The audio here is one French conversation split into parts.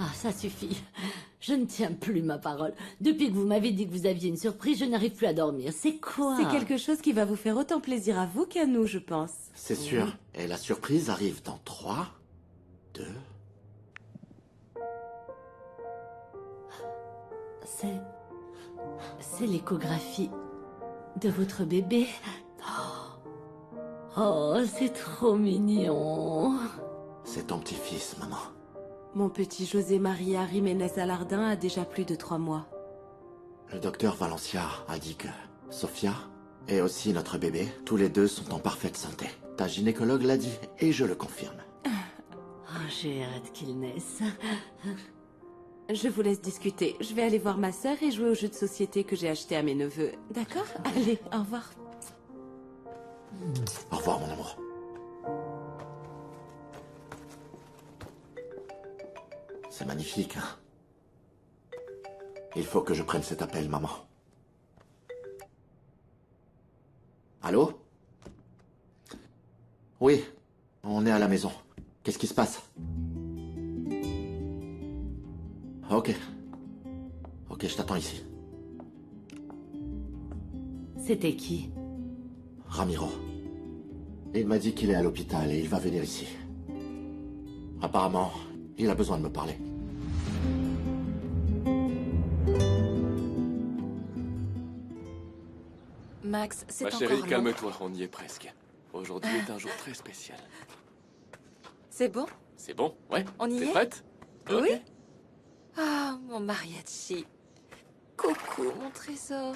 Ah, ça suffit. Je ne tiens plus ma parole. Depuis que vous m'avez dit que vous aviez une surprise, je n'arrive plus à dormir. C'est quoi? C'est quelque chose qui va vous faire autant plaisir à vous qu'à nous, je pense. C'est sûr. Et la surprise arrive dans 3, 2... C'est l'échographie de votre bébé. Oh, c'est trop mignon. C'est ton petit-fils, maman. Mon petit José Maria Jiménez Alardin a déjà plus de 3 mois. Le docteur Valencia a dit que Sofia et aussi notre bébé, tous les deux sont en parfaite santé. Ta gynécologue l'a dit et je le confirme. Oh, j'ai hâte qu'il naisse. Je vous laisse discuter. Je vais aller voir ma sœur et jouer aux jeux de société que j'ai acheté à mes neveux. D'accord? Allez, au revoir. Au revoir, mon amour. C'est magnifique, hein? Il faut que je prenne cet appel, maman. Allô? Oui, on est à la maison. Qu'est-ce qui se passe? Ok. Ok, je t'attends ici. C'était qui? Ramiro. Il m'a dit qu'il est à l'hôpital et il va venir ici. Apparemment, il a besoin de me parler. Max, c'est Ma encore chérie, long. calme-toi, on y est presque. Aujourd'hui est un jour très spécial. C'est bon? C'est bon? Ouais? On y T'es est? prête? Ok. Oui. Ah, mon mariachi. Coucou, mon trésor.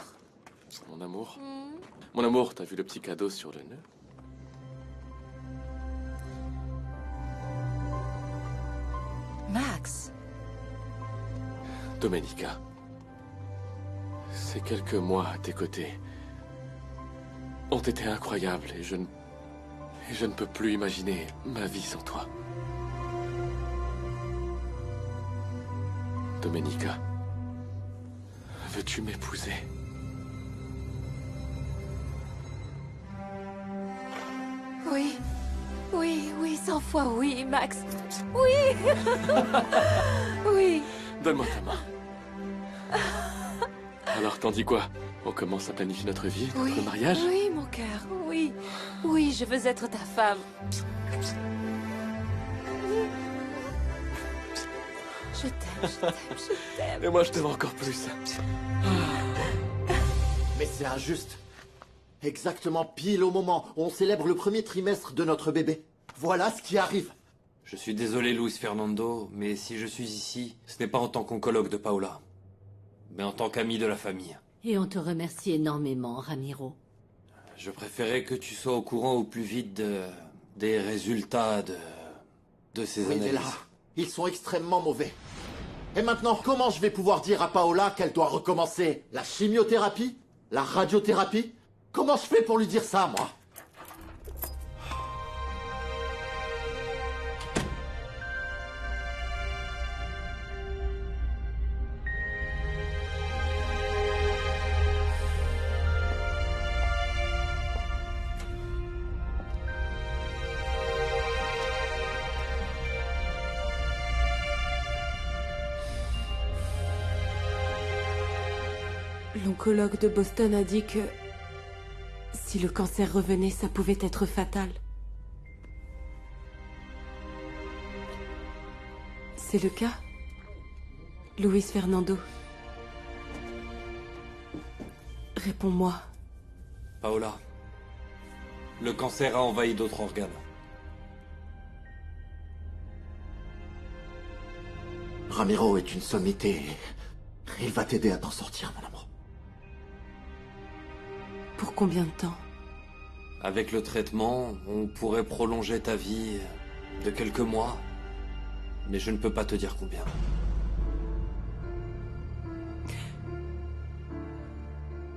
Mon amour. Hmm. Mon amour, t'as vu le petit cadeau sur le nœud? Max. Domenica. Ces quelques mois à tes côtés ont été incroyables et je ne peux plus imaginer ma vie sans toi. Domenica, veux-tu m'épouser? Oui. Oui, oui, 100 fois oui, Max. Oui. Oui. Donne-moi ta main. Alors, t'en dis quoi? On commence à planifier notre vie, notre Oui. mariage? Oui, mon cœur, oui. Oui, je veux être ta femme. Je t'aime, je t'aime, je t'aime. Et moi, je t'aime encore plus. Mais c'est injuste. Exactement pile au moment où on célèbre le premier trimestre de notre bébé. Voilà ce qui arrive. Je suis désolé, Luis Fernando, mais si je suis ici, ce n'est pas en tant qu'oncologue de Paola, mais en tant qu'ami de la famille. Et on te remercie énormément, Ramiro. Je préférais que tu sois au courant au plus vite des résultats de ces Oui, mais analyses. là, ils sont extrêmement mauvais. Et maintenant, comment je vais pouvoir dire à Paola qu'elle doit recommencer la chimiothérapie? La radiothérapie? Comment je fais pour lui dire ça, moi? L'oncologue de Boston a dit que si le cancer revenait, ça pouvait être fatal. C'est le cas, Luis Fernando? Réponds-moi. Paola, le cancer a envahi d'autres organes. Ramiro est une sommité. Il va t'aider à t'en sortir, mon amour. Pour combien de temps? Avec le traitement, on pourrait prolonger ta vie de quelques mois, mais je ne peux pas te dire combien.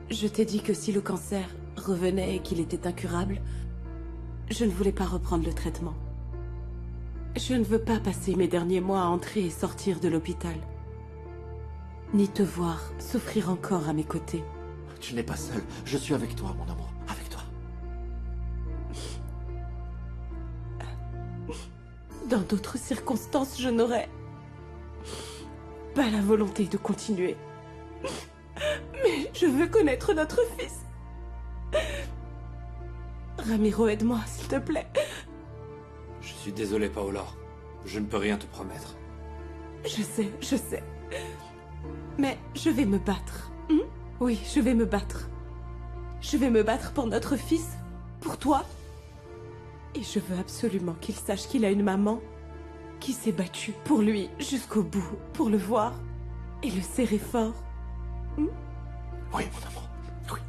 Je t'ai dit que si le cancer revenait et qu'il était incurable, je ne voulais pas reprendre le traitement. Je ne veux pas passer mes derniers mois à entrer et sortir de l'hôpital. Ni te voir souffrir encore à mes côtés. Tu n'es pas seul. Je suis avec toi, mon amour. Avec toi. Dans d'autres circonstances, je n'aurais pas la volonté de continuer. Mais je veux connaître notre fils. Ramiro, aide-moi, s'il te plaît. Je suis désolé, Paola. Je ne peux rien te promettre. Je sais. Mais je vais me battre. Oui, je vais me battre. Je vais me battre pour notre fils, pour toi. Et je veux absolument qu'il sache qu'il a une maman qui s'est battue pour lui jusqu'au bout, pour le voir et le serrer fort. Oui, mon amour. Oui.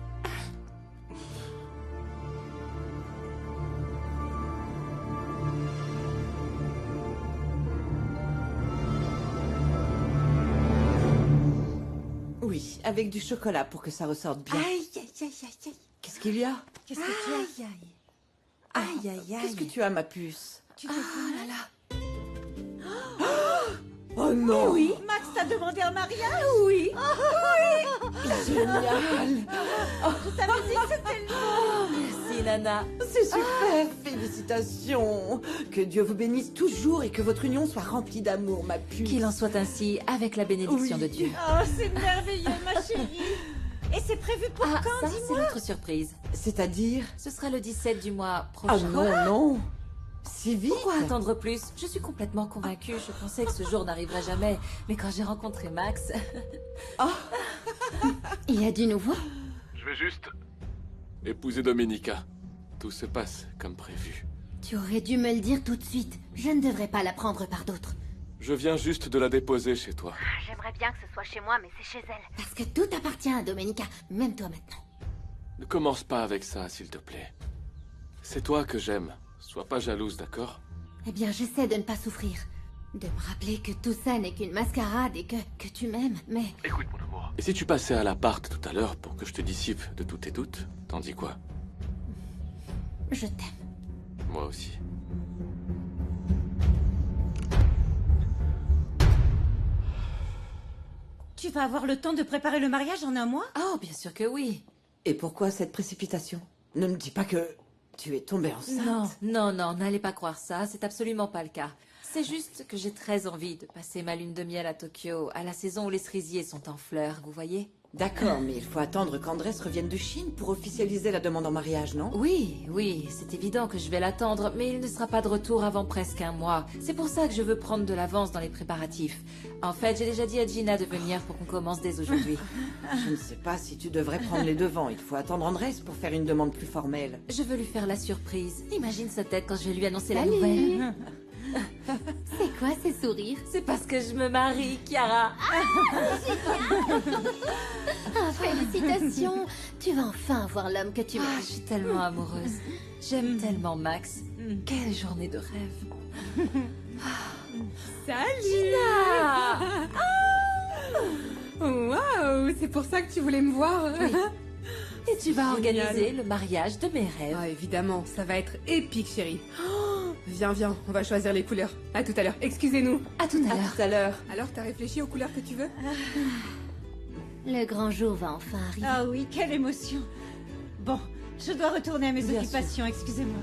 Oui, avec du chocolat pour que ça ressorte bien. Aïe, aïe, aïe, aïe, aïe. Qu'est-ce qu'il y a? Qu'est-ce que tu as? Aïe, aïe. Aïe, aïe, aïe. Qu'est-ce que tu as, ma puce? Tu te là là. Oh non! Oui, Max t'a demandé un mariage? Oui. Génial! Je t'avais dit que c'était le Merci, Nana. C'est super! Félicitations! Que Dieu vous bénisse toujours et que votre union soit remplie d'amour, ma puce. Qu'il en soit ainsi, avec la bénédiction Oui. de Dieu. Oh, c'est merveilleux, ma chérie. Et c'est prévu pour Ah, quand, ça, c'est dis-moi? notre surprise. C'est-à-dire? Ce sera le 17 du mois Ah prochain. non, non! Si vite! Pourquoi attendre plus? Je suis complètement convaincue. Je pensais que ce jour n'arriverait jamais. Mais quand j'ai rencontré Max... Il y a du nouveau? Je vais juste épouser Domenica. Tout se passe comme prévu. Tu aurais dû me le dire tout de suite. Je ne devrais pas la prendre par d'autres. Je viens juste de la déposer chez toi. J'aimerais bien que ce soit chez moi, mais c'est chez elle. Parce que tout appartient à Domenica, même toi maintenant. Ne commence pas avec ça, s'il te plaît. C'est toi que j'aime. Sois pas jalouse, d'accord? Eh bien, j'essaie de ne pas souffrir. De me rappeler que tout ça n'est qu'une mascarade et que tu m'aimes, mais... Écoute, mon amour. Et si tu passais à l'appart tout à l'heure pour que je te dissipe de tous tes doutes, t'en dis quoi? Je t'aime. Moi aussi. Tu vas avoir le temps de préparer le mariage en un mois? Oh, bien sûr que oui. Et pourquoi cette précipitation? Ne me dis pas que tu es tombée enceinte. Non, n'allez pas croire ça. C'est absolument pas le cas. C'est juste que j'ai très envie de passer ma lune de miel à Tokyo, à la saison où les cerisiers sont en fleurs, vous voyez? D'accord, mais il faut attendre qu'Andrés revienne de Chine pour officialiser la demande en mariage, non? Oui, c'est évident que je vais l'attendre, mais il ne sera pas de retour avant presque un mois. C'est pour ça que je veux prendre de l'avance dans les préparatifs. En fait, j'ai déjà dit à Gina de venir pour qu'on commence dès aujourd'hui. Je ne sais pas si tu devrais prendre les devants. Il faut attendre Andrés pour faire une demande plus formelle. Je veux lui faire la surprise. Imagine sa tête quand je vais lui annoncer la Salut. nouvelle. C'est quoi ces sourires? C'est parce que je me marie, Chiara. Ah, félicitations! Tu vas enfin avoir l'homme que tu Je mérites. suis tellement amoureuse. J'aime tellement Max. Quelle journée de rêve. Salut! Waouh, c'est pour ça que tu voulais me voir. Et tu vas Génial. organiser le mariage de mes rêves. Ah, évidemment, ça va être épique, chérie. Oh, viens, on va choisir les couleurs. À tout à l'heure. Excusez-nous. À tout à À l'heure. tout à l'heure. Alors, t'as réfléchi aux couleurs que tu veux? Le grand jour va enfin arriver. Ah oui, quelle émotion. Bon, je dois retourner à mes Bien occupations, excusez-moi.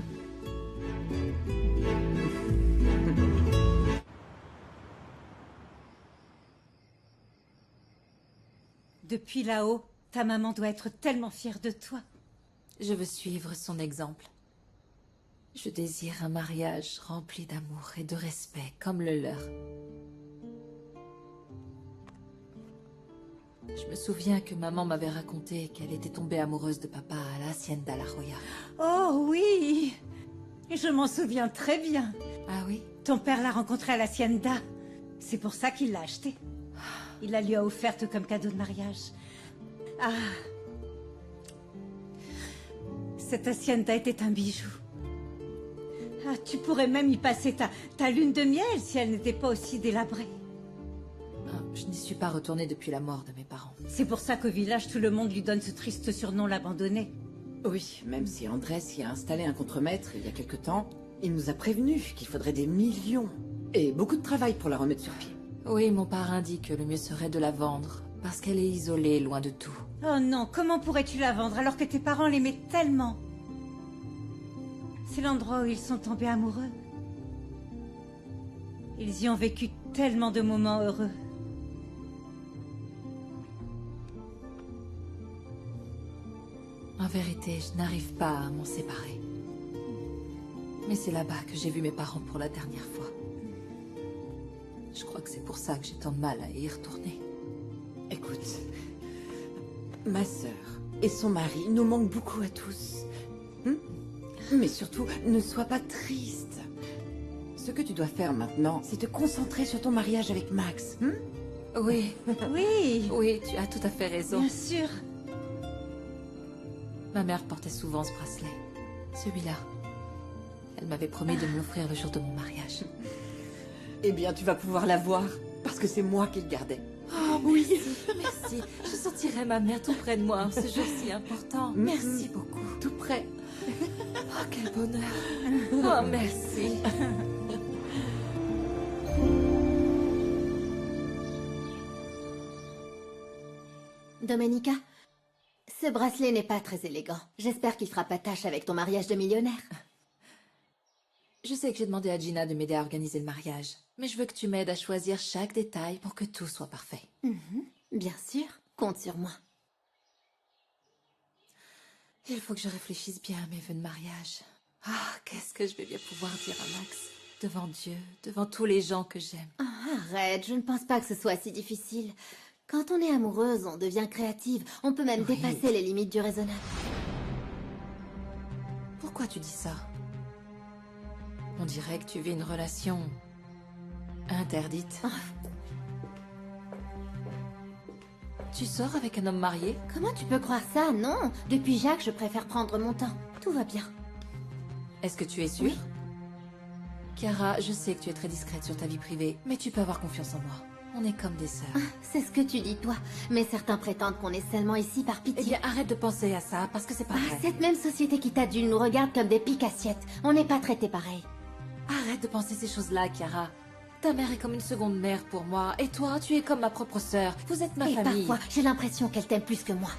Depuis là-haut, ta maman doit être tellement fière de toi. Je veux suivre son exemple. Je désire un mariage rempli d'amour et de respect comme le leur. Je me souviens que maman m'avait raconté qu'elle était tombée amoureuse de papa à la Hacienda La Joya. Oh oui, je m'en souviens très bien. Ah oui? Ton père l'a rencontrée à l'Hacienda. C'est pour ça qu'il l'a achetée. Il la lui a offerte comme cadeau de mariage. Ah. Cette Hacienda était un bijou. Ah, tu pourrais même y passer ta lune de miel si elle n'était pas aussi délabrée. Ah, je n'y suis pas retournée depuis la mort de mes parents. C'est pour ça qu'au village, tout le monde lui donne ce triste surnom, l'abandonné. Oui, même si Andrés y a installé un contremaître il y a quelque temps, il nous a prévenu qu'il faudrait des millions et beaucoup de travail pour la remettre sur pied. Oui, mon parrain dit que le mieux serait de la vendre, parce qu'elle est isolée, loin de tout. Oh non, comment pourrais-tu la vendre alors que tes parents l'aimaient tellement? C'est l'endroit où ils sont tombés amoureux. Ils y ont vécu tellement de moments heureux. En vérité, je n'arrive pas à m'en séparer. Mais c'est là-bas que j'ai vu mes parents pour la dernière fois. Je crois que c'est pour ça que j'ai tant de mal à y retourner. Écoute, ma sœur et son mari nous manquent beaucoup à tous. Mais surtout, ne sois pas triste. Ce que tu dois faire maintenant, c'est te concentrer sur ton mariage avec Max. Oui, Oui, oui, tu as tout à fait raison. bien sûr. Ma mère portait souvent ce bracelet. Celui-là. Elle m'avait promis de me l'offrir le jour de mon mariage. Eh bien, tu vas pouvoir l'avoir, parce que c'est moi qui le gardais. Oh oui, merci. Je sentirai ma mère tout près de moi en ce jour si important. Merci beaucoup. Tout près. Oh, quel bonheur. Oh, merci. Domenica, ce bracelet n'est pas très élégant. J'espère qu'il fera pas tâche avec ton mariage de millionnaire. Je sais que j'ai demandé à Gina de m'aider à organiser le mariage, mais je veux que tu m'aides à choisir chaque détail pour que tout soit parfait. Bien sûr, compte sur moi. Il faut que je réfléchisse bien à mes vœux de mariage. Ah, qu'est-ce que je vais bien pouvoir dire à Max? Devant Dieu, devant tous les gens que j'aime. Arrête, je ne pense pas que ce soit si difficile. Quand on est amoureuse, on devient créative. On peut même dépasser les limites du raisonnable. Pourquoi tu dis ça? On dirait que tu vis une relation interdite. Tu sors avec un homme marié? Comment tu peux croire ça? Non. Depuis Jacques, je préfère prendre mon temps. Tout va bien. Est-ce que tu es sûre? Oui. Chiara, je sais que tu es très discrète sur ta vie privée, mais tu peux avoir confiance en moi. On est comme des sœurs. C'est ce que tu dis, toi. Mais certains prétendent qu'on est seulement ici par pitié. Eh bien, arrête de penser à ça, parce que c'est pas vrai. Cette même société qui t'adule nous regarde comme des piques-assiettes. On n'est pas traités pareil. Arrête de penser ces choses-là, Chiara. Ta mère est comme une seconde mère pour moi, et toi, tu es comme ma propre sœur. Vous êtes ma Et famille. parfois, j'ai l'impression qu'elle t'aime plus que moi.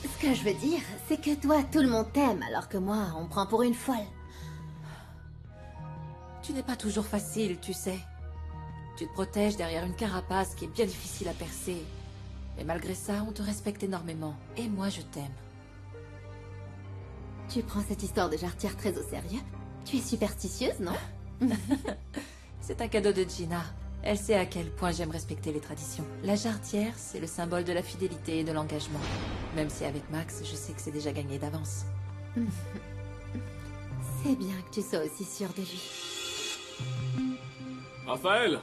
Ce que je veux dire, c'est que toi, tout le monde t'aime, alors que moi, on me prend pour une folle. Tu n'es pas toujours facile, tu sais. Tu te protèges derrière une carapace qui est bien difficile à percer. Mais malgré ça, on te respecte énormément. Et moi, je t'aime. Tu prends cette histoire de jarretière très au sérieux. Tu es superstitieuse, non? C'est un cadeau de Gina. Elle sait à quel point j'aime respecter les traditions. La jarretière, c'est le symbole de la fidélité et de l'engagement. Même si avec Max, je sais que c'est déjà gagné d'avance. C'est bien que tu sois aussi sûre de lui. Raphaël,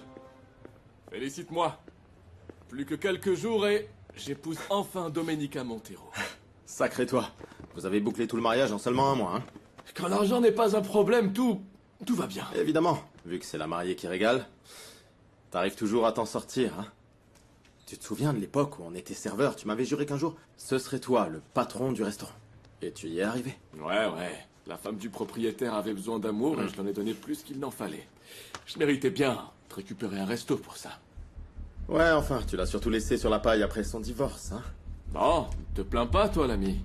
félicite-moi. Plus que quelques jours et j'épouse enfin Domenica Montero. Sacré toi. Vous avez bouclé tout le mariage en seulement un mois, hein? Quand l'argent n'est pas un problème, tout va bien. Évidemment, vu que c'est la mariée qui régale. T'arrives toujours à t'en sortir, hein? Tu te souviens de l'époque où on était serveur? Tu m'avais juré qu'un jour, ce serait toi, le patron du restaurant. Et tu y es arrivé. Ouais. La femme du propriétaire avait besoin d'amour et je l'en ai donné plus qu'il n'en fallait. Je méritais bien de récupérer un resto pour ça. Ouais, enfin, tu l'as surtout laissé sur la paille après son divorce, hein? Bon, ne te plains pas, toi, l'ami.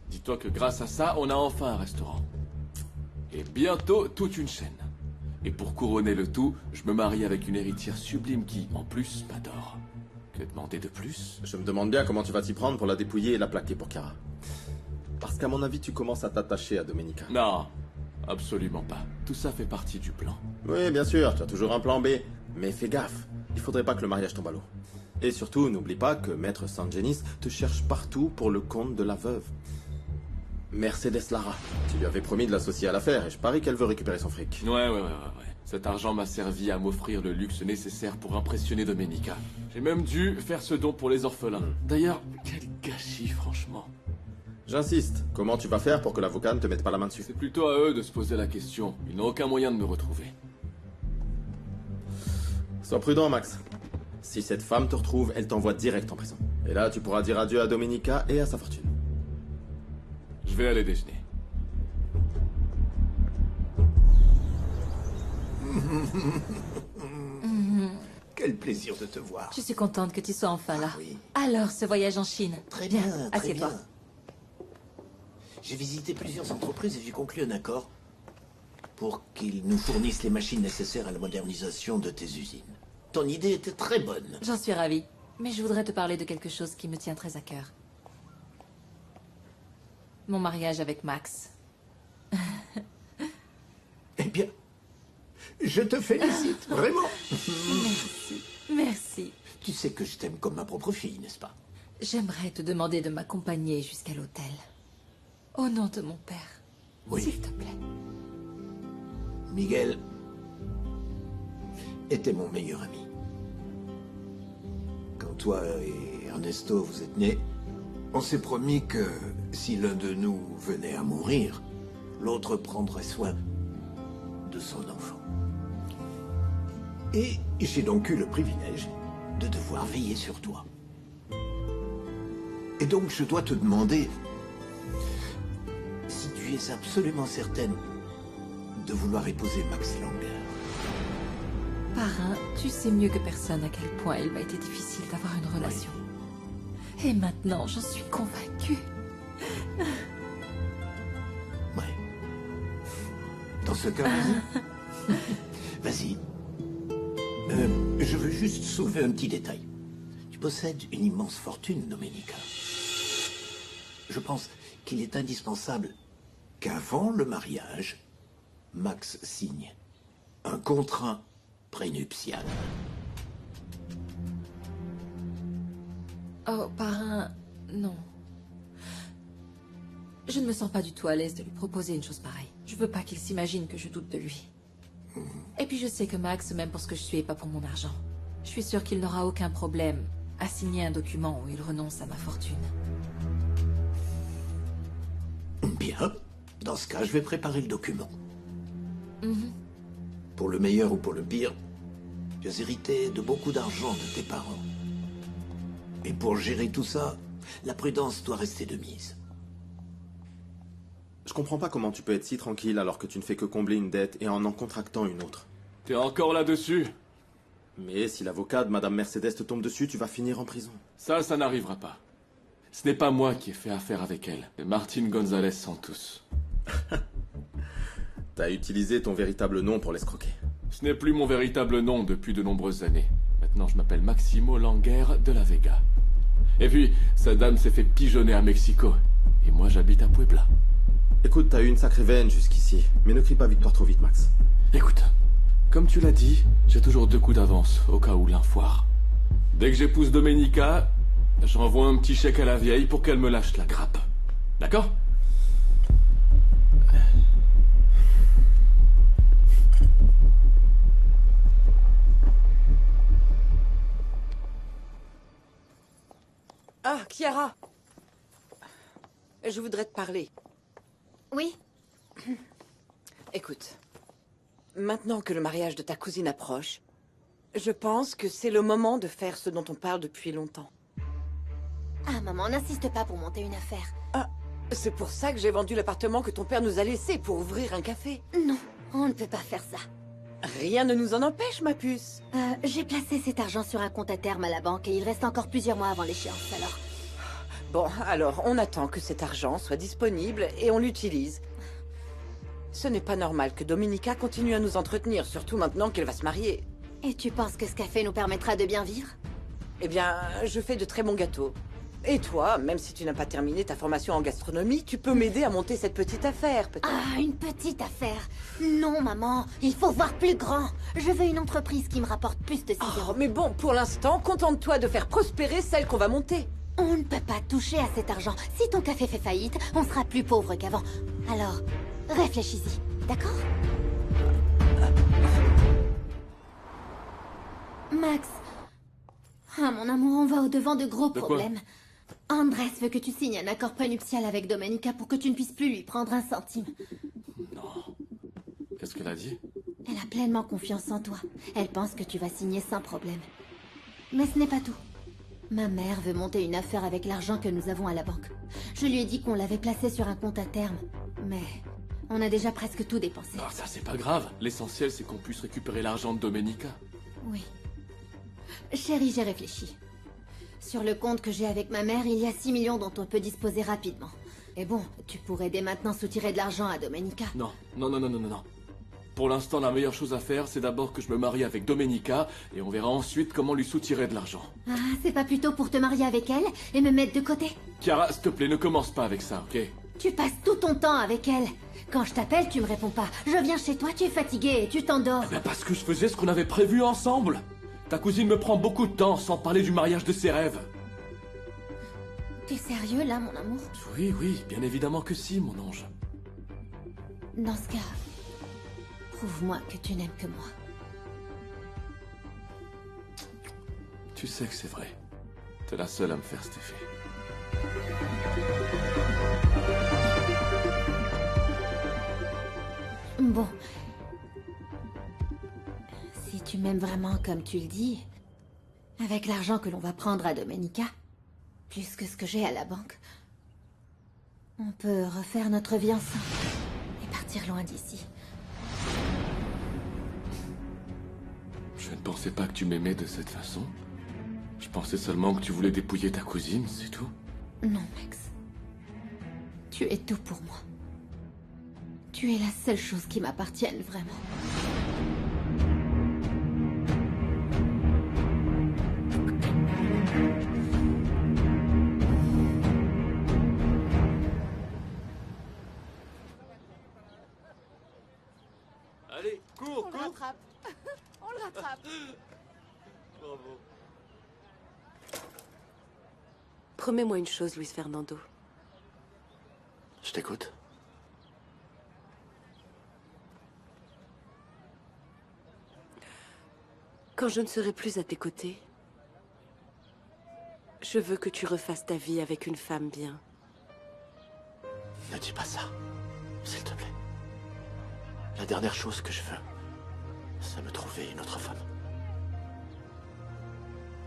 Dis-toi que grâce à ça, on a enfin un restaurant. Et bientôt, toute une chaîne. Et pour couronner le tout, je me marie avec une héritière sublime qui, en plus, m'adore. Que demander de plus? Je me demande bien comment tu vas t'y prendre pour la dépouiller et la plaquer pour Chiara. Parce qu'à mon avis, tu commences à t'attacher à Domenica. Non, absolument pas. Tout ça fait partie du plan. Oui, bien sûr, tu as toujours un plan B. Mais fais gaffe, il faudrait pas que le mariage tombe à l'eau. Et surtout, n'oublie pas que Maître Sangenis te cherche partout pour le compte de la veuve. Mercedes Lara. Tu lui avais promis de l'associer à l'affaire et je parie qu'elle veut récupérer son fric. Ouais. Cet argent m'a servi à m'offrir le luxe nécessaire pour impressionner Domenica. J'ai même dû faire ce don pour les orphelins. D'ailleurs, quel gâchis, franchement. J'insiste, comment tu vas faire pour que l'avocat ne te mette pas la main dessus? C'est plutôt à eux de se poser la question. Ils n'ont aucun moyen de me retrouver. Sois prudent, Max. Si cette femme te retrouve, elle t'envoie direct en prison. Et là, tu pourras dire adieu à Domenica et à sa fortune. Je vais aller déjeuner. Quel plaisir de te voir. Je suis contente que tu sois enfin là. Oui. Alors, ce voyage en Chine. Très bien, très assieds-toi. bien. J'ai visité plusieurs entreprises et j'ai conclu un accord pour qu'ils nous fournissent les machines nécessaires à la modernisation de tes usines. Ton idée était très bonne. J'en suis ravie. Mais je voudrais te parler de quelque chose qui me tient très à cœur. Mon mariage avec Max. Eh bien, je te félicite, vraiment. Merci. Merci. Tu sais que je t'aime comme ma propre fille, n'est-ce pas? J'aimerais te demander de m'accompagner jusqu'à l'hôtel. Au nom de mon père. Oui. S'il te plaît. Miguel était mon meilleur ami. Quand toi et Ernesto vous êtes nés, on s'est promis que si l'un de nous venait à mourir, l'autre prendrait soin de son enfant. Et j'ai donc eu le privilège de devoir veiller sur toi. Et donc je dois te demander si tu es absolument certaine de vouloir épouser Max Langer. Parrain, tu sais mieux que personne à quel point il m'a été difficile d'avoir une relation. Et maintenant, j'en suis convaincue. Ouais. Dans ce cas, vas-y. Je veux juste soulever un petit détail. Tu possèdes une immense fortune, Domenica. Je pense qu'il est indispensable qu'avant le mariage, Max signe un contrat prénuptial. Oh, parrain, non. Je ne me sens pas du tout à l'aise de lui proposer une chose pareille. Je veux pas qu'il s'imagine que je doute de lui. Et puis je sais que Max m'aime pour ce que je suis et pas pour mon argent. Je suis sûre qu'il n'aura aucun problème à signer un document où il renonce à ma fortune. Bien. Dans ce cas, je vais préparer le document. Mhm. Pour le meilleur ou pour le pire, tu as hérité de beaucoup d'argent de tes parents. Et pour gérer tout ça, la prudence doit rester de mise. Je comprends pas comment tu peux être si tranquille alors que tu ne fais que combler une dette et en contractant une autre. T'es encore là-dessus? Mais si l'avocat de Madame Mercedes te tombe dessus, tu vas finir en prison. Ça n'arrivera pas. Ce n'est pas moi qui ai fait affaire avec elle. C'est Martin González Santos. T'as utilisé ton véritable nom pour l'escroquer. Ce n'est plus mon véritable nom depuis de nombreuses années. Maintenant, je m'appelle Maximo Langer de la Vega. Et puis, sa dame s'est fait pigeonner à Mexico. Et moi, j'habite à Puebla. Écoute, t'as eu une sacrée veine jusqu'ici. Mais ne crie pas victoire trop vite, Max. Écoute, comme tu l'as dit, j'ai toujours 2 coups d'avance, au cas où l'un foire. Dès que j'épouse Domenica, j'envoie un petit chèque à la vieille pour qu'elle me lâche la grappe. D'accord? Ah, Chiara! Je voudrais te parler. Oui? Écoute, maintenant que le mariage de ta cousine approche, je pense que c'est le moment de faire ce dont on parle depuis longtemps. Ah, maman, n'insiste pas pour monter une affaire. Ah, c'est pour ça que j'ai vendu l'appartement que ton père nous a laissé pour ouvrir un café. Non, on ne peut pas faire ça. Rien ne nous en empêche, ma puce. J'ai placé cet argent sur un compte à terme à la banque et il reste encore plusieurs mois avant l'échéance, alors... Bon, alors, on attend que cet argent soit disponible et on l'utilise. Ce n'est pas normal que Domenica continue à nous entretenir, surtout maintenant qu'elle va se marier. Et tu penses que ce café nous permettra de bien vivre? Eh bien, je fais de très bons gâteaux. Et toi, même si tu n'as pas terminé ta formation en gastronomie, tu peux m'aider à monter cette petite affaire, peut-être. Ah, une petite affaire. Non, maman, il faut voir plus grand. Je veux une entreprise qui me rapporte plus de 6 euros. Oh, mais bon, pour l'instant, contente-toi de faire prospérer celle qu'on va monter. On ne peut pas toucher à cet argent. Si ton café fait faillite, on sera plus pauvre qu'avant. Alors, réfléchis-y, d'accord? Max. Ah, mon amour, on va au-devant de gros problèmes. Andrés veut que tu signes un accord prénuptial avec Domenica pour que tu ne puisses plus lui prendre un centime. Non. Qu'est-ce qu'elle a dit? Elle a pleinement confiance en toi. Elle pense que tu vas signer sans problème. Mais ce n'est pas tout. Ma mère veut monter une affaire avec l'argent que nous avons à la banque. Je lui ai dit qu'on l'avait placé sur un compte à terme. Mais on a déjà presque tout dépensé. Non, ça c'est pas grave. L'essentiel c'est qu'on puisse récupérer l'argent de Domenica. Oui. Chérie, j'ai réfléchi. Sur le compte que j'ai avec ma mère, il y a 6 millions dont on peut disposer rapidement. Et bon, tu pourrais dès maintenant soutirer de l'argent à Domenica. Non. Pour l'instant, la meilleure chose à faire, c'est d'abord que je me marie avec Domenica, et on verra ensuite comment lui soutirer de l'argent. Ah, c'est pas plutôt pour te marier avec elle et me mettre de côté? Chiara, s'il te plaît, ne commence pas avec ça, ok? Tu passes tout ton temps avec elle. Quand je t'appelle, tu me réponds pas. Je viens chez toi, tu es fatigué et tu t'endors. Ben parce que je faisais ce qu'on avait prévu ensemble. Ta cousine me prend beaucoup de temps, sans parler du mariage de ses rêves. T'es sérieux là, mon amour? Oui, oui, bien évidemment que si, mon ange. Dans ce cas, prouve-moi que tu n'aimes que moi. Tu sais que c'est vrai. T'es la seule à me faire cet effet. Bon. Si tu m'aimes vraiment comme tu le dis, avec l'argent que l'on va prendre à Domenica, plus que ce que j'ai à la banque, on peut refaire notre vie ensemble et partir loin d'ici. Je ne pensais pas que tu m'aimais de cette façon. Je pensais seulement que tu voulais dépouiller ta cousine, c'est tout. Non, Max. Tu es tout pour moi. Tu es la seule chose qui m'appartienne vraiment. Allez, cours, On le rattrape. On le rattrape. Bravo. Promets-moi une chose, Luis Fernando. Je t'écoute. Quand je ne serai plus à tes côtés, je veux que tu refasses ta vie avec une femme bien. Ne dis pas ça, s'il te plaît. La dernière chose que je veux, c'est me trouver une autre femme.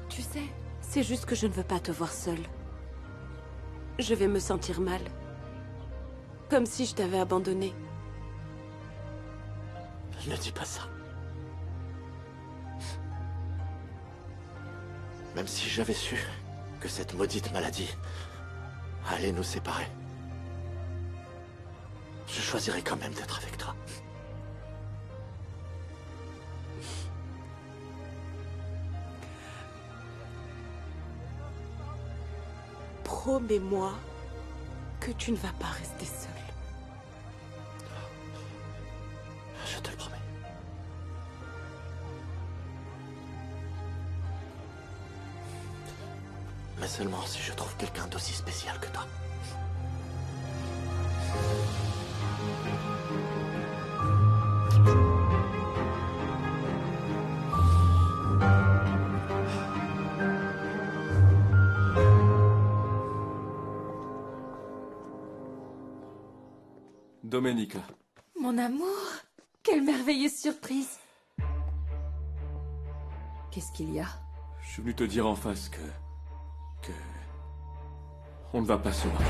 Tu sais, c'est juste que je ne veux pas te voir seule. Je vais me sentir mal. Comme si je t'avais abandonnée. Ne dis pas ça. Même si j'avais su que cette maudite maladie allait nous séparer, je choisirais quand même d'être avec toi. Promets-moi que tu ne vas pas rester seule. Je te le promets. Mais seulement si je trouve quelqu'un d'aussi spécial que toi. Domenica. Mon amour, quelle merveilleuse surprise. Qu'est-ce qu'il y a? Je suis venu te dire en face que... On ne va pas se marier.